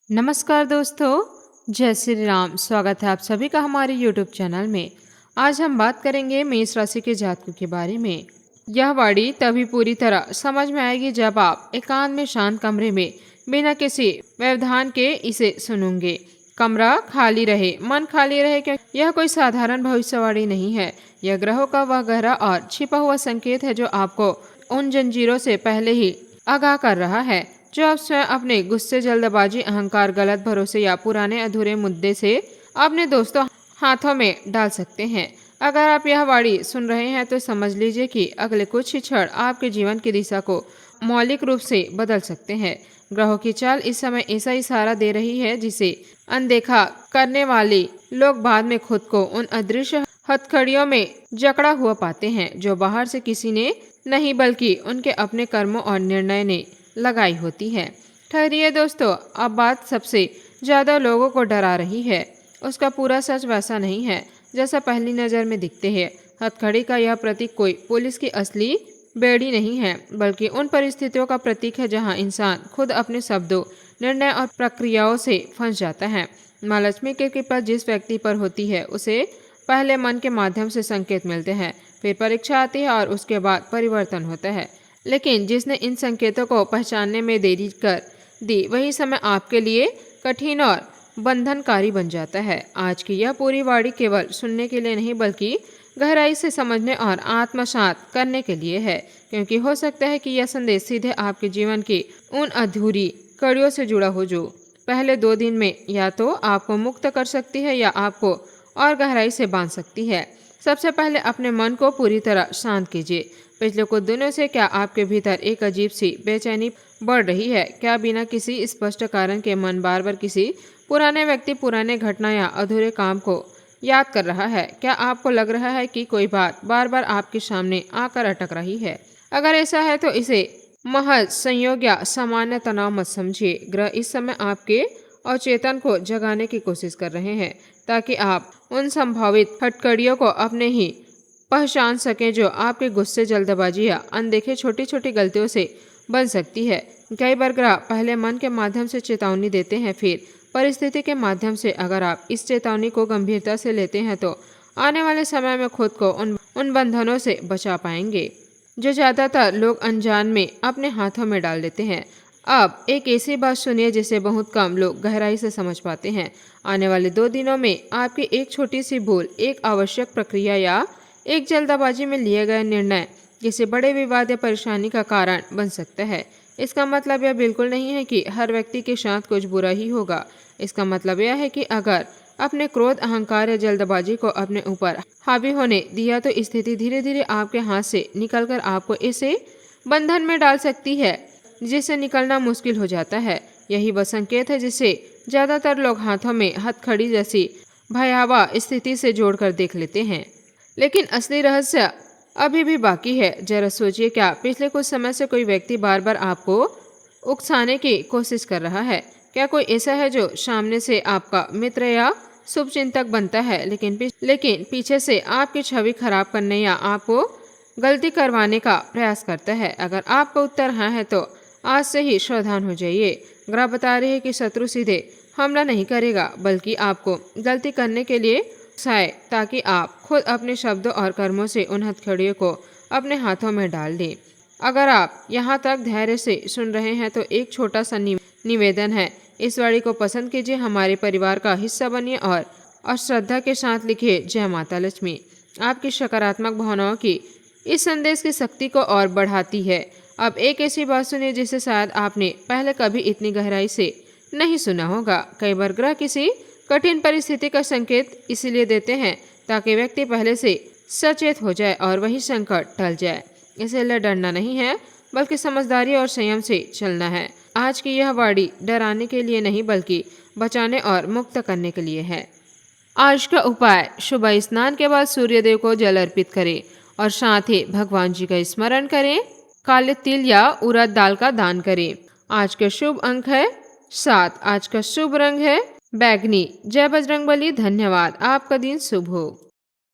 नमस्कार दोस्तों, जय श्री राम। स्वागत है आप सभी का हमारे यूट्यूब चैनल में। आज हम बात करेंगे मेष राशि के जातकों के बारे में। यह वाणी तभी पूरी तरह समझ में आएगी जब आप एकांत में शांत कमरे में बिना किसी व्यवधान के इसे सुनोगे। कमरा खाली रहे, मन खाली रहे, क्योंकि यह कोई साधारण भविष्यवाणी नहीं है। यह ग्रहों का वह गहरा और छिपा हुआ संकेत है जो आपको उन जंजीरों से पहले ही आगाह कर रहा है जो आप स्वयं अपने गुस्से, जल्दबाजी, अहंकार, गलत भरोसे या पुराने अधूरे मुद्दे से अपने दोस्तों हाथों में डाल सकते हैं। अगर आप यह वाणी सुन रहे हैं तो समझ लीजिए कि अगले कुछ ही क्षण आपके जीवन की दिशा को मौलिक रूप से बदल सकते हैं। ग्रहों की चाल इस समय ऐसा इशारा दे रही है जिसे अनदेखा करने वाले लोग बाद में खुद को उन अदृश्य हथकड़ियों में जकड़ा हुआ पाते हैं जो बाहर से किसी ने नहीं बल्कि उनके अपने कर्मों और निर्णय ने लगाई होती है। ठहरिए दोस्तों, अब बात सबसे ज्यादा लोगों को डरा रही है उसका पूरा सच वैसा नहीं है जैसा पहली नजर में दिखते हैं। हथकड़ी का यह प्रतीक कोई पुलिस की असली बेड़ी नहीं है बल्कि उन परिस्थितियों का प्रतीक है जहां इंसान खुद अपने शब्दों, निर्णय और प्रक्रियाओं से फंस जाता है। माँ लक्ष्मी की कृपा जिस व्यक्ति पर होती है उसे पहले मन के माध्यम से संकेत मिलते हैं, फिर परीक्षा आती है और उसके बाद परिवर्तन होता है। लेकिन जिसने इन संकेतों को पहचानने में देरी कर दी वही समय आपके लिए कठिन और बंधनकारी बन जाता है। आज की यह पूरी वाणी केवल सुनने के लिए नहीं बल्कि गहराई से समझने और आत्मसात करने के लिए है, क्योंकि हो सकता है कि यह संदेश सीधे आपके जीवन की उन अधूरी कड़ियों से जुड़ा हो जो पहले 2 दिन में या तो आपको मुक्त कर सकती है या आपको और गहराई से बांध सकती है। सबसे पहले अपने मन को पूरी तरह शांत कीजिए। पिछले कुछ दिनों से क्या आपके भीतर एक अजीब सी बेचैनी बढ़ रही है? क्या बिना किसी स्पष्ट कारण के मन बार बार किसी पुराने व्यक्ति, पुराने घटना या अधूरे काम को याद कर रहा है? क्या आपको लग रहा है कि कोई बात बार बार आपके सामने आकर अटक रही है? अगर ऐसा है तो इसे महज संयोग या सामान्य तनाव मत समझिए। ग्रह इस समय आपके अचेतन को जगाने की कोशिश कर रहे हैं ताकि आप उन संभावित हथकड़ियों को अपने ही पहचान सकें जो आपके गुस्से, जल्दबाजी या अनदेखे छोटी छोटी गलतियों से बन सकती है। कई बार ग्रह पहले मन के माध्यम से चेतावनी देते हैं, फिर परिस्थिति के माध्यम से। अगर आप इस चेतावनी को गंभीरता से लेते हैं तो आने वाले समय में खुद को उन बंधनों से बचा पाएंगे जो ज़्यादातर लोग अनजान में अपने हाथों में डाल देते हैं। अब एक ऐसी बात सुनिए जिसे बहुत कम लोग गहराई से समझ पाते हैं। आने वाले 2 दिनों में आपकी एक छोटी सी भूल, एक आवश्यक प्रक्रिया या एक जल्दबाजी में लिए गए निर्णय किसी बड़े विवाद या परेशानी का कारण बन सकता है। इसका मतलब यह बिल्कुल नहीं है कि हर व्यक्ति के साथ कुछ बुरा ही होगा। इसका मतलब यह है कि अगर अपने क्रोध, अहंकार या जल्दबाजी को अपने ऊपर हावी होने दिया तो स्थिति धीरे धीरे आपके हाथ से निकलकर आपको ऐसे बंधन में डाल सकती है जिससे निकलना मुश्किल हो जाता है। यही वह संकेत है जिसे ज्यादातर लोग हाथों में हथकड़ी जैसी भयावह स्थिति से जोड़कर देख लेते हैं। लेकिन असली रहस्य अभी भी बाकी है। जरा सोचिए, क्या पिछले कुछ समय से कोई व्यक्ति बार बार आपको उकसाने की कोशिश कर रहा है? क्या कोई ऐसा है जो सामने से आपका मित्र या शुभचिंतक बनता है लेकिन पीछे से आपकी छवि खराब करने या आपको गलती करवाने का प्रयास करता है? अगर आपका उत्तर हाँ है तो आज से ही सावधान हो जाइए। ग्रह बता रहे हैं कि शत्रु सीधे हमला नहीं करेगा बल्कि आपको गलती करने के लिए उकसाए ताकि आप खुद अपने शब्दों और कर्मों से उन हथकड़ियों को अपने हाथों में डाल दें। अगर आप यहाँ तक धैर्य से सुन रहे हैं तो एक छोटा सा निवेदन है, इस वाणी को पसंद कीजिए, हमारे परिवार का हिस्सा बनिए और श्रद्धा के साथ लिखिए जय माता लक्ष्मी। आपकी सकारात्मक भावनाओं की इस संदेश की शक्ति को और बढ़ाती है। अब एक ऐसी बात सुनिए जिसे शायद आपने पहले कभी इतनी गहराई से नहीं सुना होगा। कई बार ग्रह किसी कठिन परिस्थिति का संकेत इसलिए देते हैं ताकि व्यक्ति पहले से सचेत हो जाए और वही संकट टल जाए। इसलिए डरना नहीं है बल्कि समझदारी और संयम से चलना है। आज की यह वाणी डराने के लिए नहीं बल्कि बचाने और मुक्त करने के लिए है। आज का उपाय, सुबह स्नान के बाद सूर्यदेव को जल अर्पित करें और साथ ही भगवान जी का स्मरण करें। काले तिल या उड़द दाल का दान करें। आज का शुभ अंक है 7। आज का शुभ रंग है बैगनी। जय बजरंगबली। धन्यवाद। आपका दिन शुभ हो।